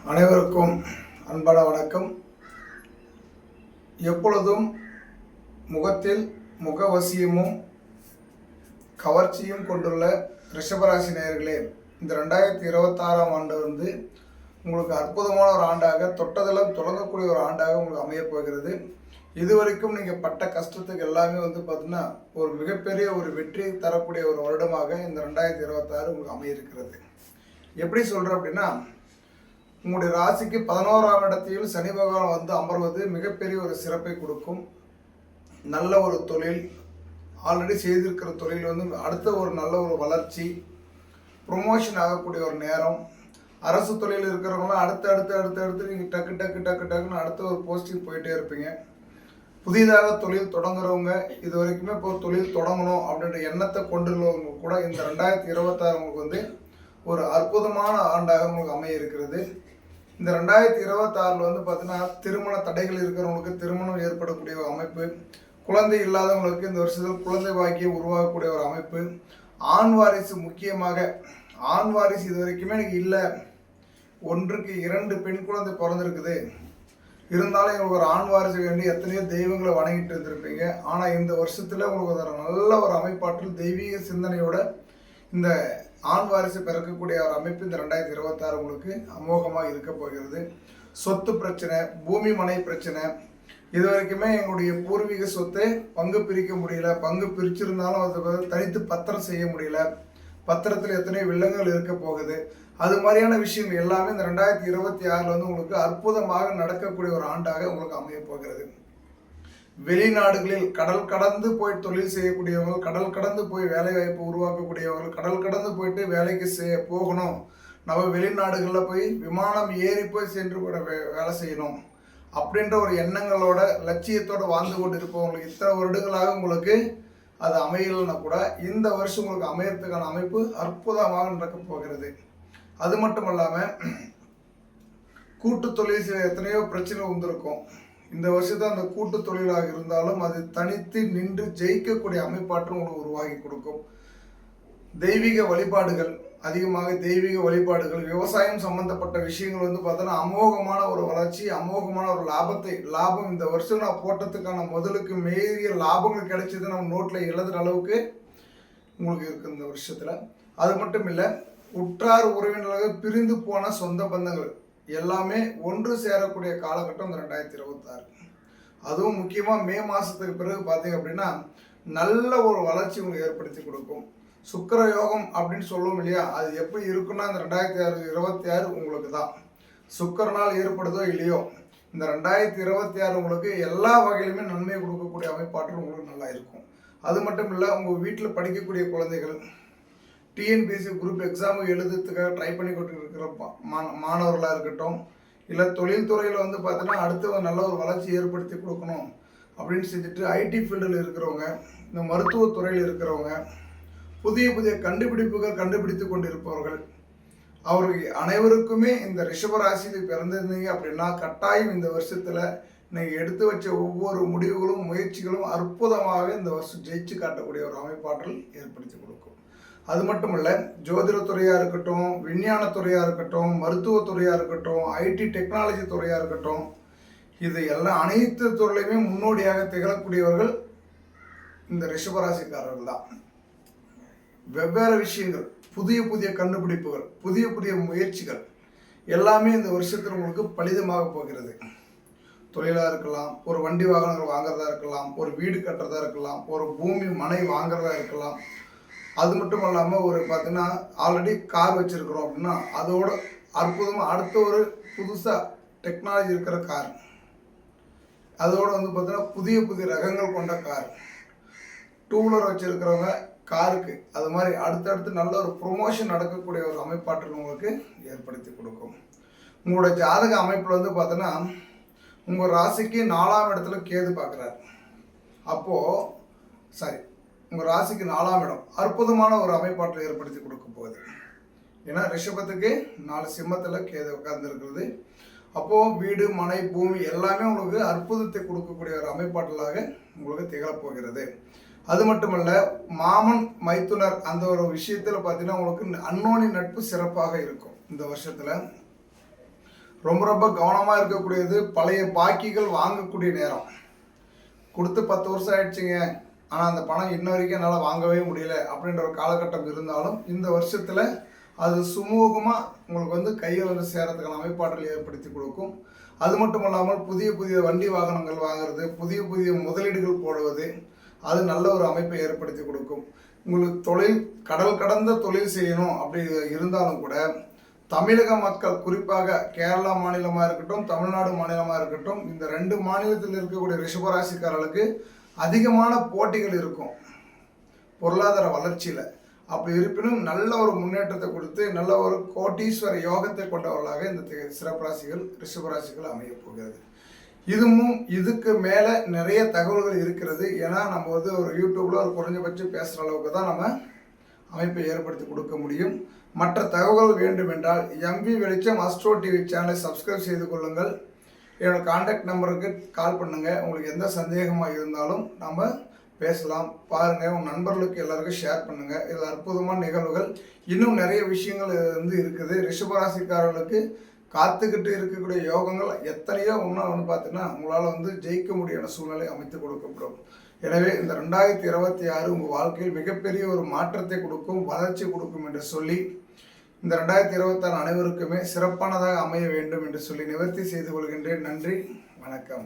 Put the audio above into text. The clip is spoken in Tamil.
அனைவருக்கும் அன்பான வணக்கம். எப்பொழுதும் முகத்தில் முகவசியமும் கவர்ச்சியும் கொண்டுள்ள ரிஷபராசி நேயர்களே, இந்த 2026ஆம் ஆண்டு உங்களுக்கு அற்புதமான ஒரு ஆண்டாக, தொட்டதெல்லாம் தொடங்கக்கூடிய ஒரு ஆண்டாக உங்களுக்கு அமையப் போகிறது. இதுவரைக்கும் நீங்கள் பட்ட கஷ்டத்துக்கு எல்லாமே பார்த்தீங்கன்னா ஒரு மிகப்பெரிய ஒரு வெற்றி தரக்கூடிய ஒரு வருடமாக இந்த 2026 உங்களுக்கு அமையிருக்கிறது. எப்படி சொல்கிறேன் அப்படின்னா, உங்களுடைய ராசிக்கு 11ஆம் இடத்தில் சனி பகவான் அமர்வது மிகப்பெரிய ஒரு சிறப்பை கொடுக்கும். நல்ல ஒரு தொழில், ஆல்ரெடி செய்திருக்கிற தொழில் அடுத்த ஒரு நல்ல ஒரு வளர்ச்சி, ப்ரொமோஷன் ஆகக்கூடிய ஒரு நேரம். அரசு தொழில் இருக்கிறவங்களாம் அடுத்து நீங்கள் டக்குன்னு அடுத்த ஒரு போஸ்டிங் போயிட்டே இருப்பீங்க. புதிதாக தொழில் தொடங்குறவங்க, இது வரைக்குமே இப்போ தொழில் தொடங்கணும் அப்படின்ற எண்ணத்தை கொண்டுள்ளவங்க கூட இந்த 2026 உங்களுக்கு ஒரு அற்புதமான ஆண்டாக உங்களுக்கு அமைய இருக்கிறது. இந்த 2026 பார்த்தீங்கன்னா திருமண தடைகள் இருக்கிறவங்களுக்கு திருமணம் ஏற்படக்கூடிய ஒரு அமைப்பு, குழந்தை இல்லாதவங்களுக்கு இந்த வருஷத்தில் குழந்தை பாக்கியம் உருவாகக்கூடிய ஒரு அமைப்பு, ஆண் வாரிசு, முக்கியமாக ஆண் வாரிசு இது வரைக்குமே எனக்கு இல்லை, 1க்கு 2 பெண் குழந்தை பிறந்திருக்குது, இருந்தாலும் எங்களுக்கு ஒரு ஆண் வாரிசு வேண்டி எத்தனையோ தெய்வங்களை வணங்கிட்டு இருந்திருப்பீங்க. ஆனால் இந்த வருஷத்தில் உங்களுக்கு ஒரு நல்ல ஒரு அமைப்பாற்றல், தெய்வீக சிந்தனையோட இந்த ஆண் வாரிசு பிறக்கக்கூடிய ஒரு அமைப்பு இந்த 2026 உங்களுக்கு அமோகமாக இருக்க போகிறது. சொத்து பிரச்சனை, பூமி மனை பிரச்சனை, இது வரைக்குமே எங்களுடைய பூர்வீக சொத்தை பங்கு பிரிக்க முடியல, பங்கு பிரிச்சிருந்தாலும் அது தனித்து பத்திரம் செய்ய முடியல, பத்திரத்தில் எத்தனையோ வில்லங்கள் இருக்க போகுது. அது மாதிரியான விஷயங்கள் எல்லாமே இந்த 2026 உங்களுக்கு அற்புதமாக நடக்கக்கூடிய ஒரு ஆண்டாக உங்களுக்கு அமைய போகிறது. வெளிநாடுகளில் கடல் கடந்து போய் தொழில் செய்யக்கூடியவங்க, கடல் கடந்து போய் வேலை வாய்ப்பு உருவாக்கக்கூடியவர்கள், கடல் கடந்து போயிட்டு வேலைக்கு போகணும், நம்ம வெளிநாடுகளில் போய் விமானம் ஏறி போய் சென்று வேலை செய்யணும் அப்படின்ற ஒரு எண்ணங்களோட லட்சியத்தோடு வாழ்ந்து கொண்டு இருப்பவங்களுக்கு இத்தனை வருடங்களாக உங்களுக்கு அது அமையலைன்னா கூட இந்த வருஷம் உங்களுக்கு அமையறதுக்கான அமைப்பு அற்புதமாக நடக்க போகிறது. அது மட்டும் இல்லாமல் கூட்டு தொழில் செய்ய எத்தனையோ பிரச்சனை வந்திருக்கும். இந்த வருஷத்தை அந்த கூட்டு தொழிலாக இருந்தாலும் அது தனித்து நின்று ஜெயிக்கக்கூடிய அமைப்பாற்றம் உங்களுக்கு உருவாக்கி கொடுக்கும். தெய்வீக வழிபாடுகள், அதிகமாக தெய்வீக வழிபாடுகள், விவசாயம் சம்பந்தப்பட்ட விஷயங்கள் பார்த்தோன்னா அமோகமான ஒரு வளர்ச்சி, அமோகமான ஒரு லாபம் இந்த வருஷம் நான் போட்டதுக்கான முதலுக்கு மீறிய லாபங்கள் கிடைச்சது நம்ம நோட்டில் எழுதுகிற அளவுக்கு உங்களுக்கு இருக்குது இந்த வருஷத்தில். அது மட்டும் இல்லை, உற்றார் உறவினர்கள் பிரிந்து போன சொந்த பந்தங்கள் எல்லாமே ஒன்று சேரக்கூடிய காலகட்டம் இந்த 2026. அதுவும் முக்கியமாக மே மாதத்துக்கு பிறகு பார்த்தீங்க அப்படின்னா நல்ல ஒரு வளர்ச்சி உங்களுக்கு ஏற்படுத்தி கொடுக்கும். சுக்கிர யோகம் அப்படின்னு சொல்லுவோம் இல்லையா, அது எப்படி இருக்குன்னா இந்த 2026 உங்களுக்கு தான். சுக்கிரனால் ஏற்படுதோ இல்லையோ, இந்த 2026 உங்களுக்கு எல்லா வகையிலுமே நன்மை கொடுக்கக்கூடிய அமைப்பாற்றல் உங்களுக்கு நல்லா இருக்கும். அது மட்டும் இல்லை, உங்கள் வீட்டில் படிக்கக்கூடிய குழந்தைகள், டிஎன்பிஎஸ்சி குரூப் எக்ஸாமுக்கு எழுதுறதுக்காக ட்ரை பண்ணி கொண்டு இருக்கிற மாணவர்களாக இருக்கட்டும், இல்லை தொழில்துறையில் பார்த்தீங்கன்னா அடுத்து நல்ல ஒரு வளர்ச்சி ஏற்படுத்தி கொடுக்கணும் அப்படின்னு செஞ்சுட்டு ஐடி ஃபீல்டில் இருக்கிறவங்க, இந்த மருத்துவத்துறையில் இருக்கிறவங்க, புதிய புதிய கண்டுபிடிப்புகள் கண்டுபிடித்து கொண்டு இருப்பவர்கள், அவர்கள் அனைவருக்குமே இந்த ரிஷபராசியில் பிறந்திருந்தீங்க அப்படின்னா கட்டாயம் இந்த வருஷத்தில் நீங்கள் எடுத்து வச்ச ஒவ்வொரு முடிவுகளும் முயற்சிகளும் அற்புதமாக இந்த வருஷம் ஜெயிச்சு காட்டக்கூடிய ஒரு அமைப்பாற்றல் ஏற்படுத்தி கொடுக்கும். அது மட்டும் இல்லை, ஜோதிடத்துறையாக இருக்கட்டும், விஞ்ஞானத்துறையாக இருக்கட்டும், மருத்துவத்துறையாக இருக்கட்டும், ஐடி டெக்னாலஜி துறையாக இருக்கட்டும், இது எல்லாம் அனைத்து துறையிலுமே முன்னோடியாக திகழக்கூடியவர்கள் இந்த ரிஷபராசிக்காரர்கள் தான். வெவ்வேறு விஷயங்கள், புதிய புதிய கண்டுபிடிப்புகள், புதிய புதிய முயற்சிகள் எல்லாமே இந்த வருஷத்தில் உங்களுக்கு பலிதமாக போகிறது. தொழிலாக இருக்கலாம், ஒரு வண்டி வாகனங்கள் வாங்குறதா இருக்கலாம், ஒரு வீடு கட்டுறதா இருக்கலாம், ஒரு பூமி மனை வாங்குறதா இருக்கலாம். அது மட்டும் இல்லாமல் ஒரு பார்த்தீங்கன்னா ஆல்ரெடி கார் வச்சுருக்கிறோம் அப்படின்னா அதோட அற்புதமாக அடுத்த ஒரு புதுசாக டெக்னாலஜி இருக்கிற கார், அதோடு பார்த்தீங்கன்னா புதிய புதிய ரகங்கள் கொண்ட கார், டூ வீலர் வச்சுருக்கிறவங்க காருக்கு, அது மாதிரி அடுத்தடுத்து நல்ல ஒரு ப்ரொமோஷன் நடக்கக்கூடிய ஒரு அமைப்பாற்றல் உங்களுக்கு ஏற்படுத்தி கொடுக்கும். உங்களோட ஜாதக அமைப்பில் பார்த்தீங்கன்னா உங்கள் ராசிக்கு 4ஆம் இடத்துல கேது பார்க்குறாரு. உங்கள் ராசிக்கு 4ஆம் இடம் அற்புதமான ஒரு அமைப்பாற்றலை ஏற்படுத்தி கொடுக்க போகுது. ஏன்னா ரிஷபத்துக்கு 4 சிம்மத்தில் கேது உட்கார்ந்துருக்கிறது. அப்போது வீடு மனை பூமி எல்லாமே உங்களுக்கு அற்புதத்தை கொடுக்கக்கூடிய ஒரு அமைப்பாற்றலாக உங்களுக்கு திகழப்போகிறது. அது மட்டுமல்ல, மாமன் மைத்துனர் அந்த ஒரு விஷயத்தில் பார்த்தீங்கன்னா உங்களுக்கு அன்னோனி நட்பு சிறப்பாக இருக்கும் இந்த வருஷத்தில். ரொம்ப ரொம்ப கவனமாக இருக்கக்கூடியது. பழைய பாக்கிகள் வாங்கக்கூடிய நேரம். கொடுத்து 10 வருஷம் ஆயிடுச்சுங்க, ஆனால் அந்த பணம் இன்ன வரைக்கும் என்னால் வாங்கவே முடியல அப்படின்ற ஒரு காலகட்டம் இருந்தாலும் இந்த வருஷத்தில் அது சுமூகமாக உங்களுக்கு வந்து கையில் வந்து சேரத்துக்கான அமைப்பாற்றல் ஏற்படுத்தி கொடுக்கும். அது மட்டும் இல்லாமல் புதிய புதிய வண்டி வாகனங்கள் வாங்குறது, புதிய புதிய முதலீடுகள் போடுவது, அது நல்ல ஒரு அமைப்பை ஏற்படுத்தி கொடுக்கும். உங்களுக்கு தொழில் கடல் கடந்த தொழில் செய்யணும் அப்படி இருந்தாலும் கூட தமிழக மக்கள், குறிப்பாக கேரளா மாநிலமாக இருக்கட்டும், தமிழ்நாடு மாநிலமாக இருக்கட்டும், இந்த 2 மாநிலத்தில் இருக்கக்கூடிய ரிஷபராசிக்காரர்களுக்கு அதிகமான போட்டிகள் இருக்கும் பொருளாதார வளர்ச்சியில். அப்படி இருப்பினும் நல்ல ஒரு முன்னேற்றத்தை கொடுத்து நல்ல ஒரு கோட்டீஸ்வர யோகத்தை கொண்டவர்களாக இந்த சிறப்பராசிகள் ரிஷபராசிகள் அமைய போகிறது. இதுக்கு மேலே நிறைய தகவல்கள் இருக்கிறது. ஏன்னா நம்ம வந்து ஒரு யூடியூப்பில் ஒரு குறைஞ்சபட்சம் பேசுகிற அளவுக்கு தான் நம்ம அமைப்பை ஏற்படுத்தி கொடுக்க முடியும். மற்ற தகவல்கள் வேண்டும் என்றால் எம்பி வெளிச்சம் அஸ்ட்ரோ டிவி சேனலை சப்ஸ்கிரைப் செய்து கொள்ளுங்கள். என்னோடய கான்டாக்ட் நம்பருக்கு கால் பண்ணுங்கள். உங்களுக்கு எந்த சந்தேகமாக இருந்தாலும் நம்ம பேசலாம். பாருங்கள், உங்கள் நண்பர்களுக்கு எல்லாருக்கும் ஷேர் பண்ணுங்கள். இதில் அற்புதமான நிகழ்வுகள் இன்னும் நிறைய விஷயங்கள் வந்து இருக்குது. ரிஷபராசிக்காரர்களுக்கு காத்துக்கிட்டு இருக்கக்கூடிய யோகங்கள் எத்தனையோ இன்னும் பார்த்தீங்கன்னா உங்களால் வந்து ஜெயிக்க முடியாத சூழ்நிலை அமைத்து கொடுக்கப்படும். எனவே இந்த 2026 உங்கள் வாழ்க்கையில் மிகப்பெரிய ஒரு மாற்றத்தை கொடுக்கும், வளர்ச்சி கொடுக்கும் என்று சொல்லி இந்த 2026 அனைவருக்குமே சிறப்பானதாக அமைய வேண்டும் என்று சொல்லி நிவர்த்தி செய்து கொள்கின்றேன். நன்றி, வணக்கம்.